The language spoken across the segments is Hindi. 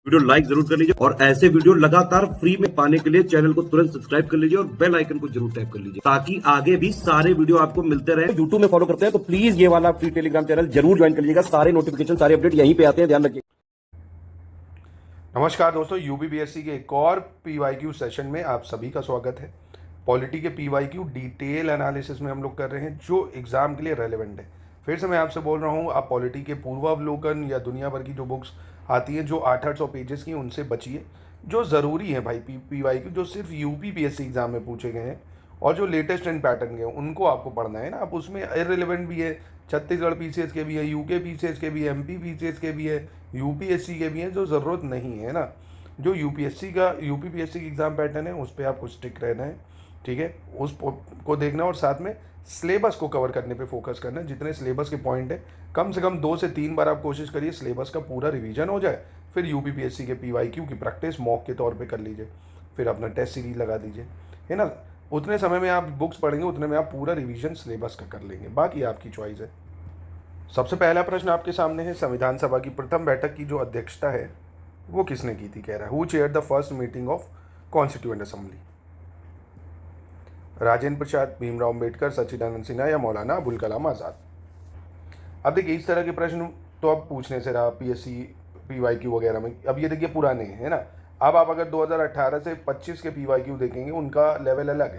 वीडियो लाइक जरूर कर लीजिए और ऐसे वीडियो लगातार फ्री में पाने के लिए चैनल को तुरंत सब्सक्राइब कर लीजिए और बेल आइकन को जरूर टैप कर लीजिए ताकि आगे भी सारे वीडियो आपको मिलते रहे। यूट्यूब में फॉलो करते हैं तो प्लीज ये वाला फ्री टेलीग्राम चैनल जरूर ज्वाइन कर लीजिएगा। सारे नोटिफिकेशन सारे अपडेट यहीं पे आते हैं, ध्यान रखिए। नमस्कार दोस्तों, यूपीपीएससी के एक और पीवाईक्यू सेशन में आप सभी का स्वागत है। पॉलिटी के पीवाईक्यू डिटेल एनालिसिस में हम लोग कर रहे हैं जो एग्जाम के लिए रेलेवेंट है। फिर से मैं आपसे बोल रहा हूँ, आप पॉलिटी के पूर्वावलोकन या दुनिया भर की जो बुक्स आती हैं जो 800 पेजेस की, उनसे बचिए। जो ज़रूरी है भाई पीवाईक्यू, जो सिर्फ यूपीपीएससी एग्जाम में पूछे गए हैं और जो लेटेस्ट एंड पैटर्न के हैं उनको आपको पढ़ना है ना। आप उसमें इररिलेवेंट भी है, छत्तीसगढ़ पीसीएस के भी है, यूके पीसीएस के भी है, एमपी पीसीएस के भी है, यूपीएससी के भी हैं, जो ज़रूरत नहीं है ना। जो यूपीपीएससी की एग्ज़ाम पैटर्न है उस पर आपको स्टिक रहना है, ठीक है। उस को देखना और साथ में सिलेबस को कवर करने पे फोकस करना है। जितने सिलेबस के पॉइंट है कम से कम 2 से 3 बार आप कोशिश करिए सिलेबस का पूरा रिवीजन हो जाए। फिर यूपीपीएससी के पीवाईक्यू की प्रैक्टिस मॉक के तौर पे कर लीजिए, फिर अपना टेस्ट सीरीज लगा दीजिए, है ना। उतने समय में आप बुक्स पढ़ेंगे उतने में आप पूरा रिवीजन सिलेबस का कर लेंगे, बाकी आपकी चॉइस है। सबसे पहला प्रश्न आपके सामने है, संविधान सभा की प्रथम बैठक की जो अध्यक्षता है वो किसने की थी। कह रहा है who chair the first meeting of constituent assembly. Rajendra Prasad, Bhimrao Ambedkar, Sachchidananda Sinha या मौलाना अबुल कलाम आज़ाद। अब देखिए इस तरह के प्रश्न तो अब पूछने से रहा पीएससी पीवाईक्यू वगैरह में। अब ये देखिए पुराने हैं, है ना। अब आप अगर 2018 से 25 के पीवाईक्यू देखेंगे उनका लेवल अलग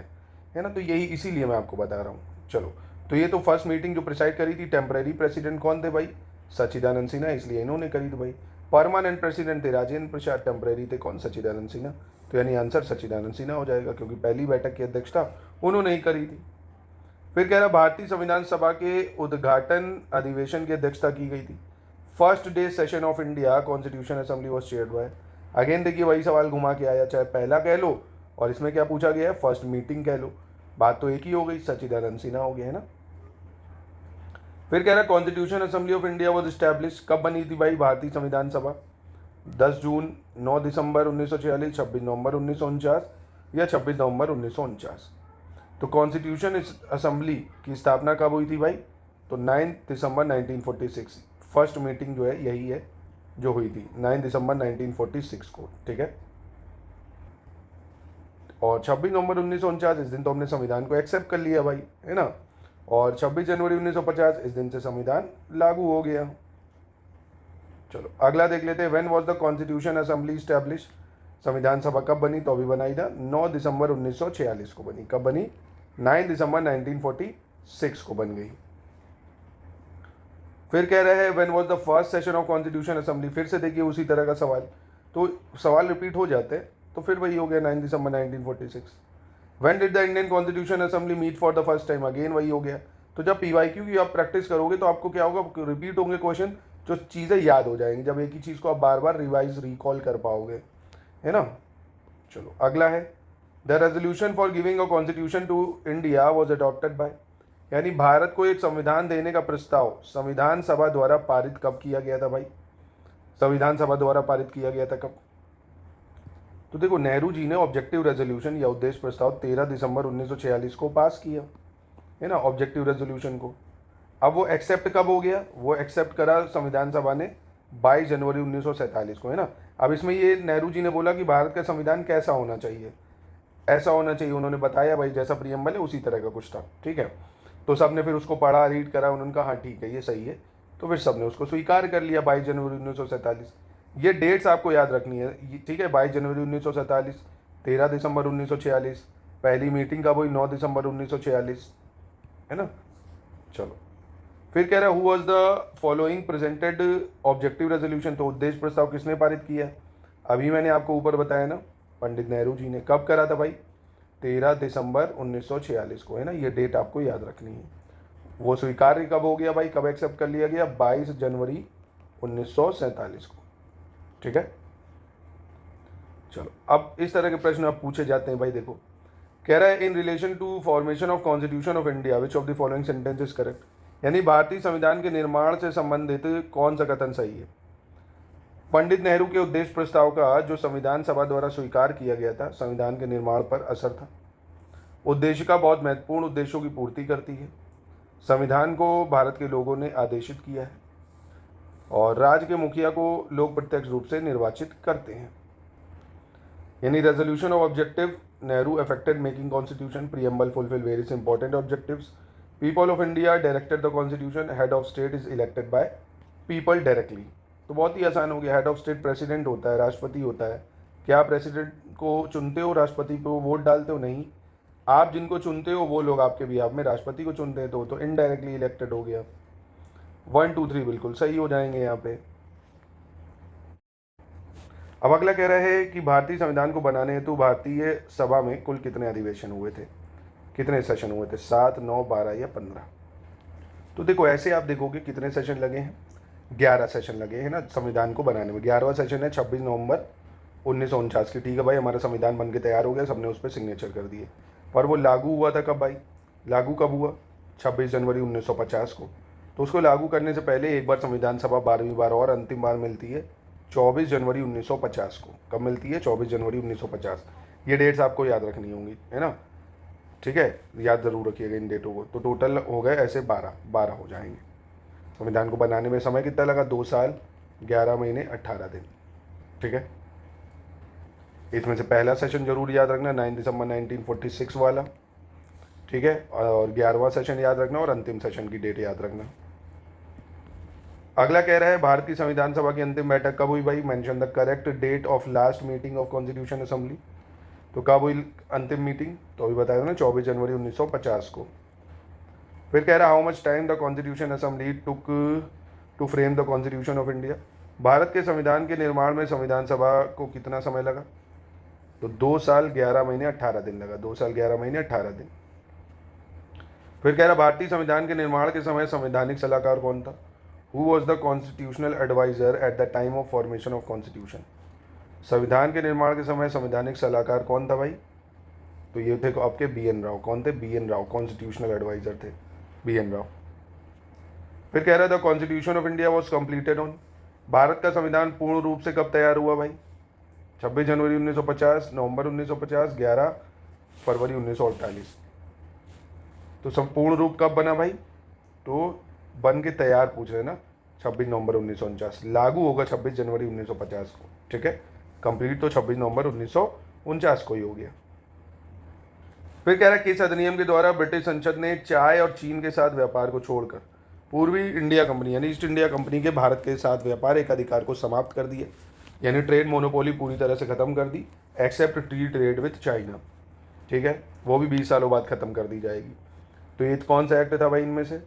है ना। तो यही इसीलिए मैं आपको बता रहा हूँ। चलो, तो ये तो फर्स्ट मीटिंग जो प्रिसाइड करी थी, टेम्परेरी प्रेसिडेंट कौन थे भाई, सच्चिदानंद सिन्हा, इसलिए इन्होंने करी थी भाई। परमानेंट प्रेसिडेंट थे राजेंद्र प्रसाद, टेम्परेरी थे कौन, सच्चिदानंद सिन्हा। तो यानी आंसर सच्चिदानंद सिन्हा हो जाएगा क्योंकि पहली बैठक की अध्यक्षता उन्होंने ही करी थी। फिर कह रहा भारतीय संविधान सभा के उद्घाटन अधिवेशन की अध्यक्षता की गई थी। First day session of India constitution assembly was chaired by. Again देखिए वही सवाल घुमा के आया, चाहे पहला कह लो और इसमें क्या पूछा गया है, फर्स्ट मीटिंग कह लो, बात तो एक ही हो गई, सच्चिदानंद सिन्हा हो गया, है ना। फिर कह रहा constitution assembly of India was establish, कब बनी थी भाई भारतीय संविधान सभा, 10 जून, 9 दिसंबर 1946, 26 नवंबर 1949 या 26 नवंबर 1949। तो कॉन्स्टिट्यूशन असेंबली की स्थापना कब हुई थी भाई, तो 9 दिसंबर 1946। फर्स्ट मीटिंग जो है यही है जो हुई थी 9 दिसंबर 1946 को, ठीक है। और 26 नवंबर 1949 इस दिन तो हमने संविधान को एक्सेप्ट कर लिया भाई, है ना। और 26 जनवरी 1950 इस दिन से संविधान लागू हो गया। चलो अगला देख लेते हैं, when was the constitution assembly establish. संविधान सभा कब बनी, तो अभी बनाई था 9 दिसंबर 1946 को बनी। कब बनी, 9 दिसंबर 1946 को बन गई। फिर कह रहे हैं when was the first session of constitution assembly. फिर से देखिए उसी तरह का सवाल, तो सवाल रिपीट हो जाते हैं, तो फिर वही हो गया 9 दिसंबर 1946। When did the Indian constitution assembly meet for the first time, again वही हो गया। तो जब पीवाईक्यू की आप प्रैक्टिस करोगे तो आपको क्या होगा, रिपीट होंगे क्वेश्चन, जो चीज़ें याद हो जाएंगी जब एक ही चीज़ को आप बार बार रिवाइज रिकॉल कर पाओगे, है ना। चलो अगला है, the resolution for giving a constitution to India was adopted by. यानी भारत को एक संविधान देने का प्रस्ताव संविधान सभा द्वारा पारित कब किया गया था भाई, संविधान सभा द्वारा पारित किया गया था कब। तो देखो नेहरू जी ने ऑब्जेक्टिव रेजोल्यूशन या उद्देश्य प्रस्ताव 13 दिसंबर 1946 को पास किया, है ना, ऑब्जेक्टिव रेजोल्यूशन को। अब वो एक्सेप्ट कब हो गया, वो एक्सेप्ट करा संविधान सभा ने 22 जनवरी 1947 को, है ना। अब इसमें ये नेहरू जी ने बोला कि भारत का संविधान कैसा होना चाहिए, ऐसा होना चाहिए, उन्होंने बताया भाई जैसा प्रियम्बल है उसी तरह का कुछ था, ठीक है। तो सब ने फिर उसको पढ़ा, रीड करा, उन्होंने कहा हाँ ठीक है ये सही है, तो फिर सब ने उसको स्वीकार कर लिया 22 जनवरी 1947। ये डेट्स आपको याद रखनी है, ठीक है। 22 जनवरी 1947, 13 दिसंबर 1946, पहली मीटिंग कब हुई, 9 दिसंबर 1946, है ना। चलो फिर कह रहा है who was the following presented objective resolution. तो उद्देश्य प्रस्ताव किसने पारित किया, अभी मैंने आपको ऊपर बताया ना, पंडित नेहरू जी ने। कब करा था भाई, 13 दिसंबर 1946 को, है ना। ये डेट आपको याद रखनी है। वो स्वीकार कब हो गया भाई, कब एक्सेप्ट कर लिया गया, 22 जनवरी 1947 को, ठीक है। चलो अब इस तरह के प्रश्न अब पूछे जाते हैं भाई। देखो कह रहा है in relation to formation of constitution of India which of the following sentence is correct. यानी भारतीय संविधान के निर्माण से संबंधित कौन सा कथन सही है। पंडित नेहरू के उद्देश्य प्रस्ताव का जो संविधान सभा द्वारा स्वीकार किया गया था संविधान के निर्माण पर असर था। उद्देशिका बहुत महत्वपूर्ण उद्देश्यों की पूर्ति करती है। संविधान को भारत के लोगों ने आदेशित किया है और राज्य के मुखिया को लोग प्रत्यक्ष रूप से निर्वाचित करते हैं। यानी resolution of objective Nehru affected making constitution preamble fulfil various important objectives. People of India directed the constitution. Head of state is elected by people directly. तो बहुत ही आसान हो गया। हेड ऑफ स्टेट प्रेसिडेंट होता है, राष्ट्रपति होता है। क्या आप प्रेसिडेंट को चुनते हो, राष्ट्रपति को वोट डालते हो? नहीं, आप जिनको चुनते हो वो लोग आपके बिहाफ में राष्ट्रपति को चुनते हैं, तो इनडायरेक्टली इलेक्टेड हो गया। 1 2 3 बिल्कुल सही हो जाएंगे यहाँ पे। अब अगला कह रहा है कि भारतीय संविधान को बनाने हेतु भारतीय सभा में कुल कितने अधिवेशन हुए थे, कितने सेशन हुए थे? 7, 9, 12 या 15? तो देखो ऐसे आप देखोगे कितने सेशन लगे हैं, 11 सेशन लगे हैं ना संविधान को बनाने में। 11वां सेशन है 26 नवंबर 1949 की। ठीक है भाई, हमारा संविधान बन के तैयार हो गया, सबने उस पर सिग्नेचर कर दिए। पर वो लागू हुआ था कब भाई? लागू कब हुआ? 26 जनवरी 1950 को। तो उसको लागू करने से पहले एक बार संविधान सभा 12वीं बार और अंतिम बार मिलती है 24 जनवरी 1950 को। कब मिलती है? 24 जनवरी 1950। ये डेट्स आपको याद रखनी होंगी, है ना? ठीक है, याद जरूर रखिएगा इन डेटों को। तो टोटल हो गए ऐसे 12 हो जाएंगे। संविधान को बनाने में समय कितना लगा? 2 साल 11 महीने 18 दिन। ठीक है, इसमें से पहला सेशन जरूर याद रखना 9 दिसंबर 1946 वाला। ठीक है, और 11वां सेशन याद रखना और अंतिम सेशन की डेट याद रखना। अगला कह रहा है भारत की संविधान सभा की अंतिम बैठक कब हुई भाई? Mention the correct date of last meeting of constitution assembly. तो कब हुई अंतिम मीटिंग? तो अभी बताया ना 24 जनवरी 1950 को। फिर कह रहा है how much time the constitution assembly took to frame the constitution of India. Bharat के संविधान के निर्माण में संविधान सभा को कितना समय लगा? तो 2 साल 11 महीने 18 दिन लगा। 2 साल 11 महीने 18 दिन। फिर कह रहा भारतीय संविधान के निर्माण के समय संवैधानिक सलाहकार कौन था? Who was the constitutional adviser at the time of formation of constitution. संविधान के निर्माण के समय संवैधानिक सलाहकार कौन था भाई? तो ये थे आपके BN राव। कौन थे? BN राव कॉन्स्टिट्यूशनल एडवाइजर थे, BN राव। फिर कह रहा था constitution of India was completed on. Bharat का संविधान पूर्ण रूप से कब तैयार हुआ भाई? 26 जनवरी 1950, नवंबर 1950, 11 फरवरी 1948। तो संपूर्ण रूप कब बना भाई? तो बन के तैयार पूछ रहे हैं ना, 26 नवंबर 1949। लागू होगा 26 जनवरी 1950 को। ठीक है, कंप्लीट तो 26 नवंबर 1949 को ही हो गया। फिर कह रहा है किस अधिनियम के द्वारा ब्रिटिश संसद ने चाय और चीन के साथ व्यापार को छोड़कर पूर्वी इंडिया कंपनी यानी ईस्ट इंडिया कंपनी के भारत के साथ व्यापार एक अधिकार को समाप्त कर दिया, यानी ट्रेड मोनोपोली पूरी तरह से खत्म कर दी, except free trade with China. ठीक है, वो भी 20 सालों बाद खत्म कर दी जाएगी। तो ये कौन सा एक्ट था भाई इनमें से?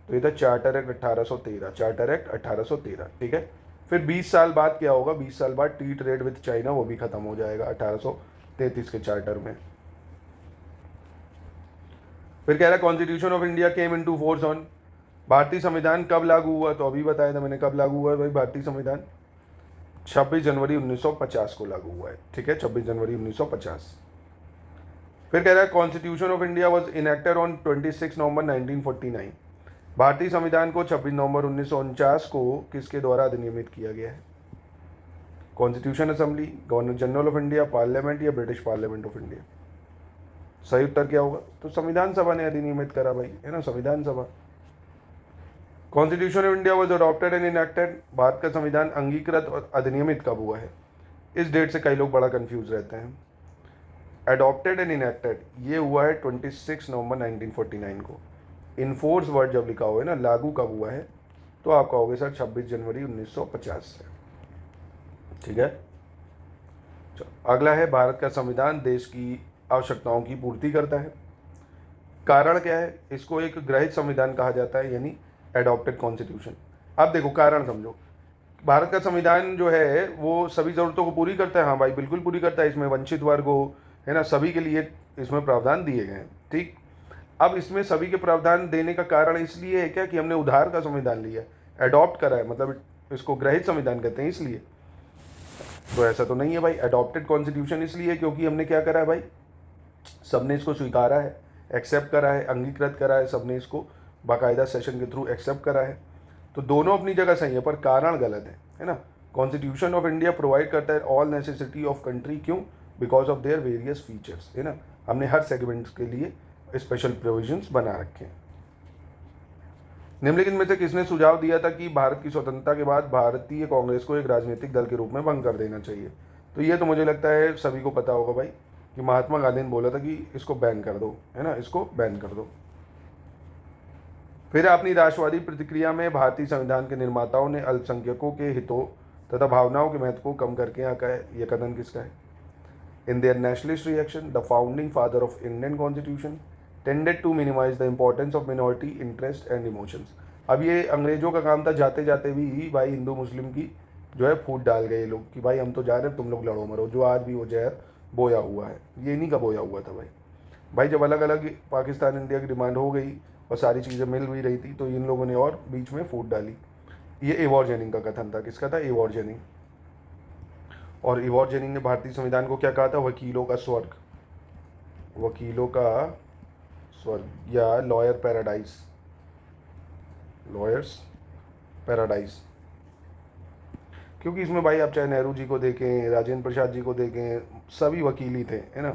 तो ये था चार्टर एक्ट 1813। Charter act 1813। ठीक है, फिर 20 साल बाद क्या होगा? 20 साल बाद टी ट्रेड विथ चाइना वो भी खत्म हो जाएगा 1833 के चार्टर में। फिर कह रहा है constitution of India came into force on. भारतीय संविधान कब लागू हुआ? तो अभी बताया था मैंने कब लागू हुआ है भाई भारतीय संविधान? 26 जनवरी 1950 को लागू हुआ है। ठीक है, 26 जनवरी 1950। फिर कह रहा है constitution of India was enacted on 26 नवंबर 1949। भारतीय संविधान को 26 नवंबर 1949 को किसके द्वारा अधिनियमित किया गया है? Constitution assembly, governor general of India, parliament या ब्रिटिश पार्लियामेंट ऑफ इंडिया? सही उत्तर क्या होगा? तो संविधान सभा ने अधिनियमित करा भाई, है ना, संविधान सभा। Constitution of India was adopted and enacted. Bharat का संविधान अंगीकृत और अधिनियमित कब हुआ है? इस डेट से कई लोग बड़ा कंफ्यूज रहते हैं। अडॉप्टेड एंड इनेक्टेड ये हुआ है 26 नवंबर 1949 को। इनफोर्स वर्ड जब लिखा हुआ है ना, लागू कब हुआ है, तो आप कहोगे सर 26 जनवरी 1950 से। ठीक है, अगला है भारत का संविधान देश की आवश्यकताओं की पूर्ति करता है। कारण क्या है? इसको एक ग्रहित संविधान कहा जाता है, यानी एडॉप्टेड कॉन्स्टिट्यूशन। अब देखो कारण समझो, भारत का संविधान जो है वो सभी जरूरतों को पूरी करता है। हाँ भाई बिल्कुल पूरी करता है। इसमें वंचित वर्ग हो, है ना, सभी के लिए इसमें प्रावधान दिए गए हैं। ठीक, अब इसमें सभी के प्रावधान देने का कारण इसलिए है क्या कि हमने उधार का संविधान लिया, एडॉप्ट करा है, मतलब इसको ग्रहित संविधान कहते हैं इसलिए। तो ऐसा तो नहीं है भाई। एडॉप्टेड कॉन्स्टिट्यूशन इसलिए क्योंकि हमने क्या करा है भाई, सबने इसको स्वीकारा है, एक्सेप्ट करा है, अंगीकृत करा है, सबने इसको बाकायदा सेशन के थ्रू एक्सेप्ट करा है। तो दोनों अपनी जगह सही है, पर कारण गलत है ना। कॉन्स्टिट्यूशन ऑफ इंडिया प्रोवाइड करता है ऑल नेसेसिटी ऑफ कंट्री, क्यों? Because of their various features, है ना। हमने हर सेगमेंट के लिए स्पेशल प्रोविजंस बना रखे हैं। निम्नलिखित में से किसने सुझाव दिया था कि भारत की स्वतंत्रता के बाद भारतीय कांग्रेस को एक राजनीतिक दल के रूप में भंग कर देना चाहिए? तो ये तो मुझे लगता है सभी को पता होगा भाई, कि महात्मा गांधी ने बोला था कि इसको बैन कर दो, है ना, इसको बैन कर दो। फिर अपनी राष्ट्रवादी प्रतिक्रिया में भारतीय संविधान के निर्माताओं ने अल्पसंख्यकों के हितों तथा भावनाओं के महत्व को कम करके यहाँ का है, यह कथन किसका है? In their nationalist reaction, the founding father of Indian Constitution tended to minimize the importance of minority interest and emotions. अब ये अंग्रेजों का काम था, जाते जाते भी भाई हिंदू मुस्लिम की जो है फूट डाल गए लोग कि भाई हम तो जा रहे हैं, तुम लोग लड़ो मरो, जो आज भी वो जहर बोया हुआ है ये इन्हीं का बोया हुआ था भाई। भाई जब अलग अलग पाकिस्तान इंडिया की डिमांड हो गई और सारी चीज़ें मिल भी रही थी, तो इन लोगों ने और बीच में फूट डाली। ये एवॉर जेनिंग का कथन था। किसका था? एवॉर जेनिंग। और एवॉर जेनिंग ने भारतीय संविधान को क्या कहा था? वकीलों का स्वर्ग, वकीलों का स्वर्ग या लॉयर पैराडाइज, लॉयर्स पैराडाइज। क्योंकि इसमें भाई आप चाहे नेहरू जी को देखें, राजेंद्र प्रसाद जी को देखें, सभी वकील ही थे, है ना।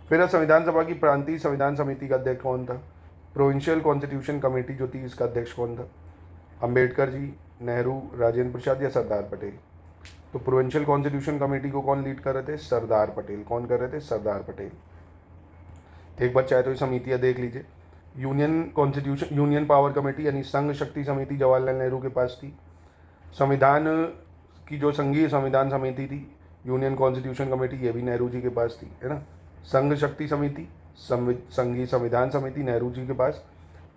फिर संविधान सभा की प्रांतीय संविधान समिति का अध्यक्ष कौन था? प्रोविंशियल कॉन्स्टिट्यूशन कमेटी जो थी, इसका अध्यक्ष कौन था? अंबेडकर जी, नेहरू, राजेंद्र प्रसाद या सरदार पटेल? तो प्रोविंशियल कॉन्स्टिट्यूशन कमेटी को कौन लीड कर रहे थे? सरदार पटेल। कौन कर रहे थे? सरदार पटेल। एक बार चाहे तो ये समितियाँ देख लीजिए। Union constitution, union power committee यानी संघ शक्ति समिति जवाहरलाल नेहरू के पास थी। संविधान की जो संघीय संविधान समिति थी, यूनियन कॉन्स्टिट्यूशन कमेटी, ये भी नेहरू जी के पास थी, है ना। संघ शक्ति समिति, संघीय संविधान समिति नेहरू जी के पास।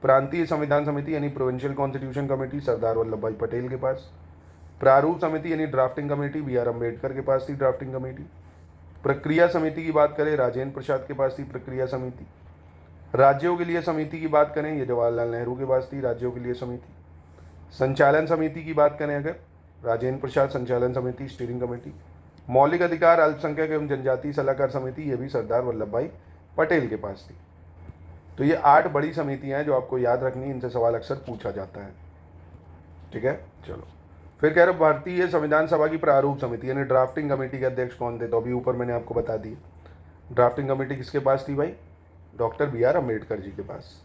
प्रांतीय संविधान समिति यानी provincial constitution committee Sardar Vallabh Bhai Patel के पास। प्रारूप समिति यानी drafting committee B R Ambedkar के पास थी, ड्राफ्टिंग कमेटी। प्रक्रिया समिति की बात करें, राजेंद्र प्रसाद के पास थी प्रक्रिया समिति। राज्यों के लिए समिति की बात करें, ये जवाहरलाल नेहरू के पास थी राज्यों के लिए समिति। संचालन समिति की बात करें अगर, राजेंद्र प्रसाद, संचालन समिति, स्टीयरिंग कमेटी। मौलिक अधिकार अल्पसंख्यक एवं जनजातीय सलाहकार समिति, ये भी सरदार वल्लभ भाई पटेल के पास थी। तो ये 8 बड़ी समितियां हैं जो आपको याद रखनी, इनसे सवाल अक्सर पूछा जाता है। ठीक है, चलो। फिर कह रहे भारतीय संविधान सभा की प्रारूप समिति यानी ड्राफ्टिंग कमेटी के अध्यक्ष कौन थे? तो अभी ऊपर मैंने आपको बता दी। ड्राफ्टिंग कमेटी किसके पास थी भाई? Doctor B R Ambedkar ji के पास।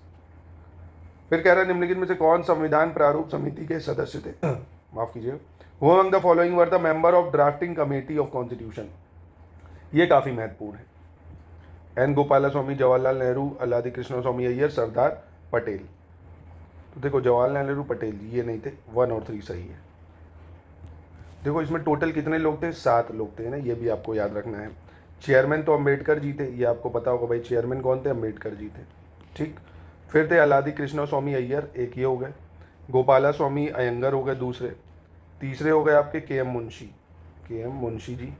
फिर कह रहा है निम्नलिखित में से कौन संविधान प्रारूप समिति के सदस्य थे? माफ कीजिए। Who among the following were the member of drafting committee of constitution? ये काफी महत्वपूर्ण है। एन गोपालास्वामी, जवाहरलाल नेहरू, अल्लादी कृष्ण स्वामी अय्यर, सरदार पटेल। तो देखो जवाहरलाल नेहरू, पटेल जी, ये नहीं थे। 1 और 3 सही है। देखो इसमें टोटल कितने लोग थे? 7 लोग थे ना, ये भी आपको याद रखना है। चेयरमैन तो अम्बेडकर जी थे, ये आपको पता होगा भाई, चेयरमैन कौन थे? अम्बेडकर जी थे। ठीक। फिर थे अल्लादी कृष्ण स्वामी अय्यर, एक ये हो गए। गोपाला स्वामी अयंगर हो गए दूसरे। तीसरे हो गए आपके के एम मुंशी, के एम मुंशी जी।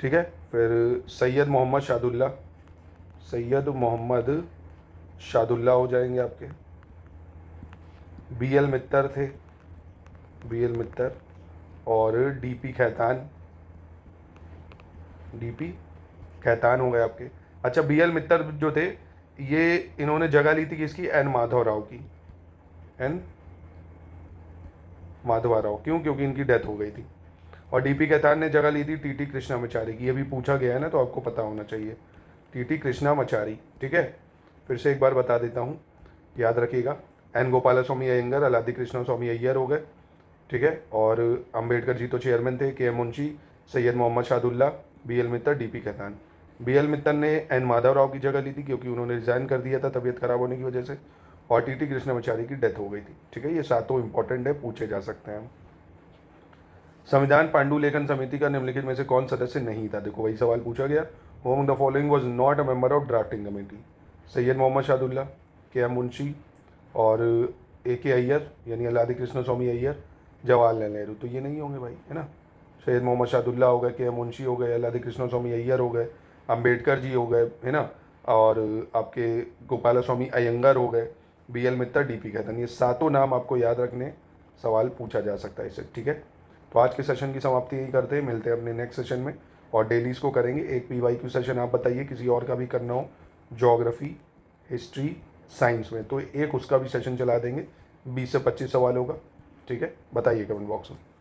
ठीक है। फिर सैयद मोहम्मद शादुल्ला, सैयद मोहम्मद शादुल्ला हो जाएंगे आपके। बी एल मित्तर थे, बी एल मित्तर। और D P Khaitan, D P Khaitan हो गए आपके। अच्छा, बी एल मित्तर जो थे, ये इन्होंने जगह ली थी किसकी? एन माधवराव की, एन माधवराव। क्यों? क्योंकि इनकी डेथ हो गई थी। और डी पी खैतान ने जगह ली थी टी टी कृष्णामाचारी की। ये भी पूछा गया है ना, तो आपको पता होना चाहिए, टी टी कृष्णामाचारी। ठीक है, फिर से एक बार बता देता हूँ, याद रखिएगा। एन गोपालास्वामी अयंगर, अल्लादी कृष्ण स्वामी अय्यर हो गए। ठीक है। और अंबेडकर जी तो चेयरमैन थे, K M Munshi, Syed Mohammad Saadulla, B L Mitter, D P Khaitan. B L Mitter ने एन माधवराव की जगह ली थी क्योंकि उन्होंने रिजाइन कर दिया था तबीयत खराब होने की वजह से। और टी टी कृष्णामाचारी की डेथ हो गई थी। ठीक है, ये 7 इंपॉर्टेंट है, पूछे जा सकते हैं। संविधान पांडुलेखन समिति का निम्नलिखित में से कौन सदस्य नहीं था? देखो वही सवाल पूछा गया। Whom the following was not a member of drafting committee? Syed Mohammad Shadulla, K M Munshi और ए के अय्यर यानी अल्लादी कृष्ण स्वामी अय्यर, जवाहरलाल नेहरू। तो ये नहीं होंगे भाई, है ना। सैयद मोहम्मद शादुल्ला हो गए, के एम मुंशी हो गए, अल्लादी कृष्ण स्वामी अय्यर हो गए, अंबेडकर जी हो गए, है ना। और आपके गोपालास्वामी अयंगर हो गए, B L Mitter, D P Khaitan. ये 7 नाम आपको याद रखने, सवाल पूछा जा सकता है इससे। ठीक है, तो आज के सेशन की समाप्ति यही करते हैं, मिलते हैं अपने नेक्स्ट सेशन में और डेलीज को करेंगे। एक PYQ सेशन आप बताइए, किसी और का भी करना हो, ज्योग्राफी, हिस्ट्री, साइंस में, तो एक उसका भी सेशन चला देंगे। 20 से 25 सवाल होगा। ठीक है, बताइए कमेंट बॉक्स में।